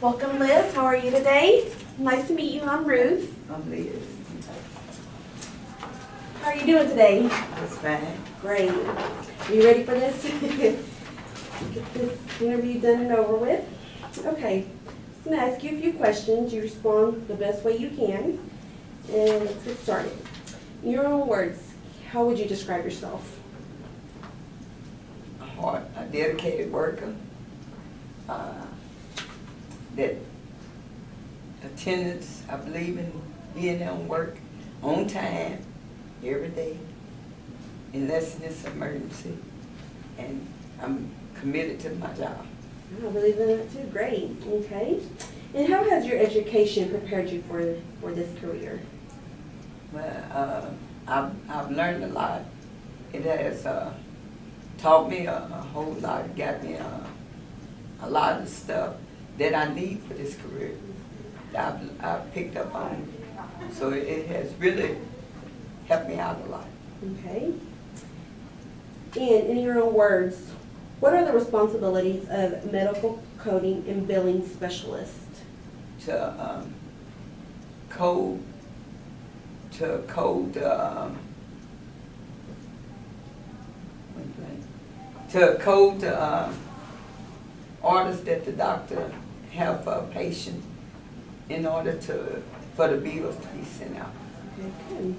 Welcome, Liz. How are you today? Nice to meet you. I'm Ruth. I'm Liz. How are you doing today? That's fine. Great. Are you ready for this? Get this interview done and over with. Okay. I'm going to ask you a few questions. You respond the best way you can. And let's get started. In your own words, how would you describe yourself? A dedicated worker. That attendance, I believe in being there on work on time, every day, unless it's an emergency. And I'm committed to my job. I believe in that too. Great. Okay. And how has your education prepared you for this career? Well, I've learned a lot. It has taught me a whole lot. It got me a lot of stuff that I need for this career. I've picked up on. So it has really helped me out a lot. Okay. And in your own words, what are the responsibilities of medical coding and billing specialist? To code the orders that the doctor have for a patient in order for the bills to be sent out. Okay, good.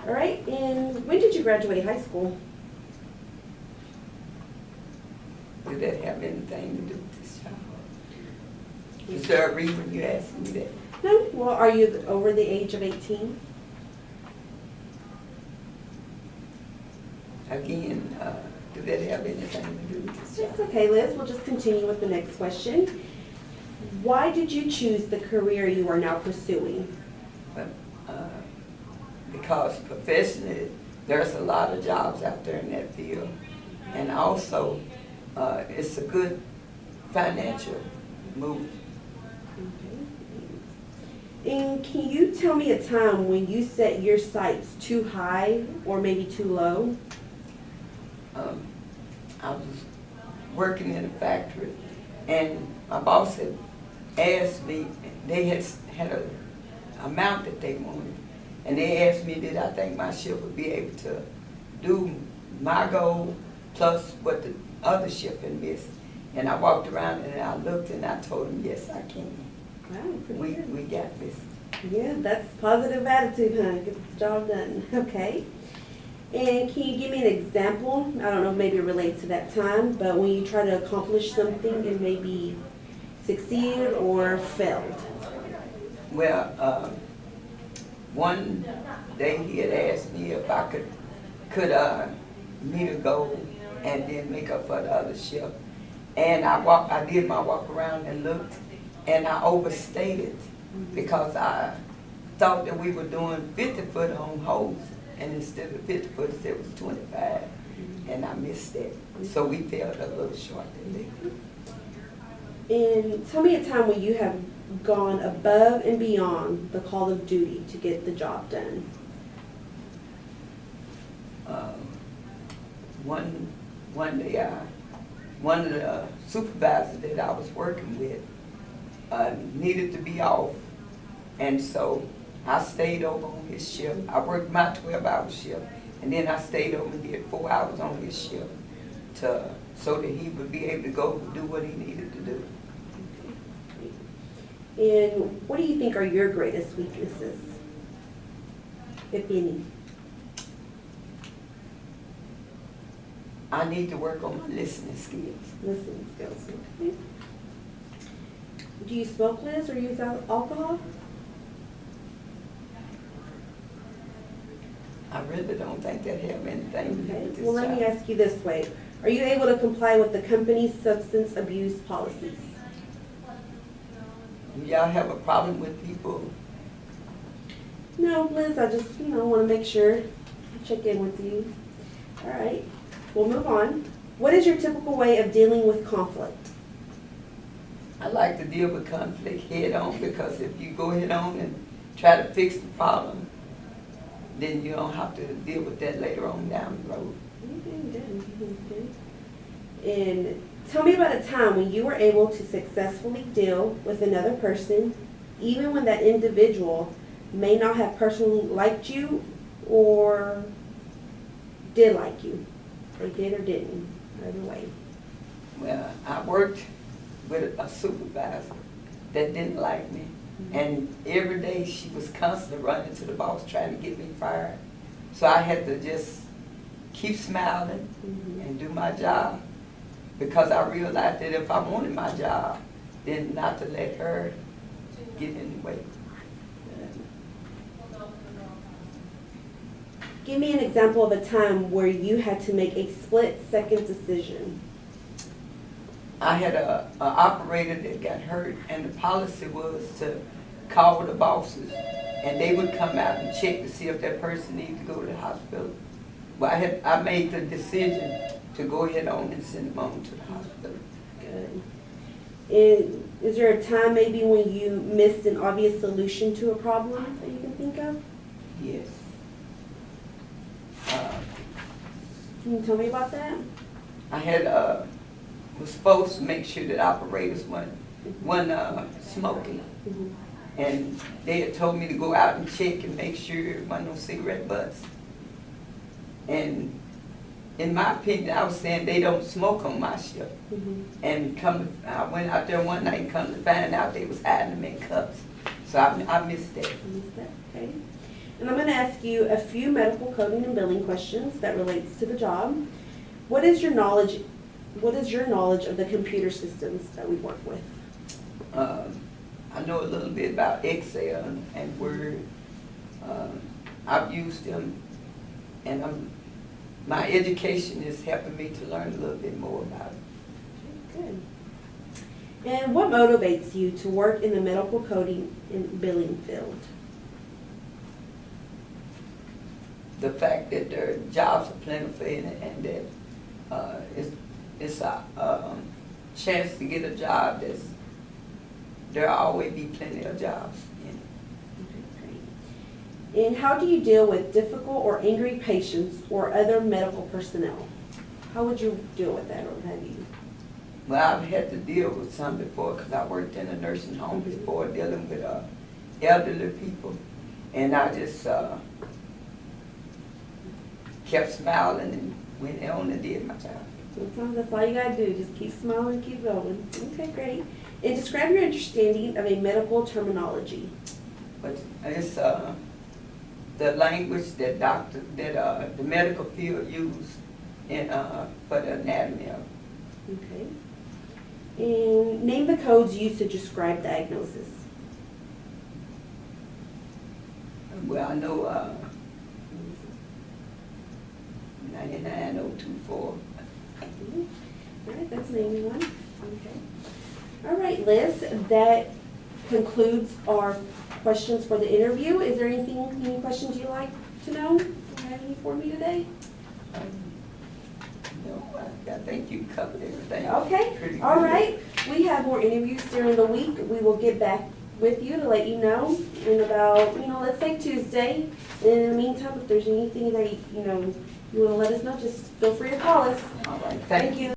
All right, and when did you graduate high school? Did that have anything to do with this job? Is there a reason you asked me that? No? Well, are you over the age of 18? Again, did that have anything to do with this It's job? okay, Liz. We'll just continue with the next question. Why did you choose the career you are now pursuing? But, because professionally, there's a lot of jobs out there in that field. And also, it's a good financial move. Okay. And can you tell me a time when you set your sights too high or maybe too low? I was working in a factory, and my boss had asked me, they had an amount that they wanted, and they asked me did I think my shift would be able to do my goal plus what the other shift had missed. And I walked around and I looked and I told them, yes, I can. Wow, pretty good. We got this. Yeah, that's positive attitude, huh? Get the job done. Okay. And can you give me an example? I don't know, maybe it relates to that time, but when you try to accomplish something and maybe succeeded or failed? Well, one day he had asked me if I could meet a goal and then make up for the other shift. And I did my walk around and looked, and I overstated because I thought that we were doing 50-foot on holes, and instead of 50 foot, it was 25, and I missed that. So we fell a little short that day. And tell me a time when you have gone above and beyond the call of duty to get the job done. One day, one of the supervisors that I was working with needed to be off, and so I stayed over on his shift. I worked my 12-hour shift, and then I stayed over and did 4 hours on his shift so that he would be able to go do what he needed to do. And what do you think are your greatest weaknesses, if any? I need to work on my listening skills. Listening skills. Okay. Do you smoke, Liz, or use alcohol? I really don't think that have anything to do Okay. with this Well, let me job. ask you this way. Are you able to comply with the company's substance abuse policies? Do y'all have a problem with people? No, Liz, I just, want to make sure, check in with you. All right, we'll move on. What is your typical way of dealing with conflict? I like to deal with conflict head on, because if you go head on and try to fix the problem, then you don't have to deal with that later on down the road. Okay, good. And Tell me about a time when you were able to successfully deal with another person, even when that individual may not have personally liked you or did like you. They did or didn't, either way. Well, I worked with a supervisor that didn't like me. And every day she was constantly running to the boss trying to get me fired. So I had to just keep smiling and do my job, because I realized that if I wanted my job, then not to let her get in the way. Give me an example of a time where you had to make a split-second decision. I had a operator that got hurt, and the policy was to call the bosses, and they would come out and check to see if that person needed to go to the hospital. Well, I made the decision to go ahead on and send them on to the hospital. Good. And is there a time maybe when you missed an obvious solution to a problem that you can think of? Yes. Can you tell me about that? I was supposed to make sure that operators weren't smoking. And they had told me to go out and check and make sure there wasn't no cigarette butts. And in my opinion, I was saying they don't smoke on my shift. And I went out there one night and come to find out they was hiding them in cups. So I missed that. Okay. And I'm going to ask you a few medical coding and billing questions that relates to the job. What is your knowledge of the computer systems that we work with? I know a little bit about Excel and Word. I've used them, and my education is helping me to learn a little bit more about it. Good. And what motivates you to work in the medical coding and billing field? The fact that their jobs are plentiful and that it's a chance to get a job there'll always be plenty of jobs in it. Okay, great. And how do you deal with difficult or angry patients or other medical personnel? How would you deal with that, or have you? Well, I've had to deal with some before because I worked in a nursing home before dealing with elderly people. And I just kept smiling and went on and did my job. Sometimes that's all you gotta do, just keep smiling and keep going. Okay, great. And describe your understanding of a medical terminology. But it's the language that the medical field use for the anatomy of. Okay. And name the codes used to describe diagnosis. Well, I know 99024. All right, that's naming one. Okay. All right, Liz, that concludes our questions for the interview. Is there any questions you'd like to know? Do you have any for me today? No, I think you covered everything. Okay, pretty all good. right. We have more interviews during the week. We will get back with you to let you know in about, let's say Tuesday. And in the meantime, if there's anything that, you want to let us know, just feel free to call us. All right, Thank you.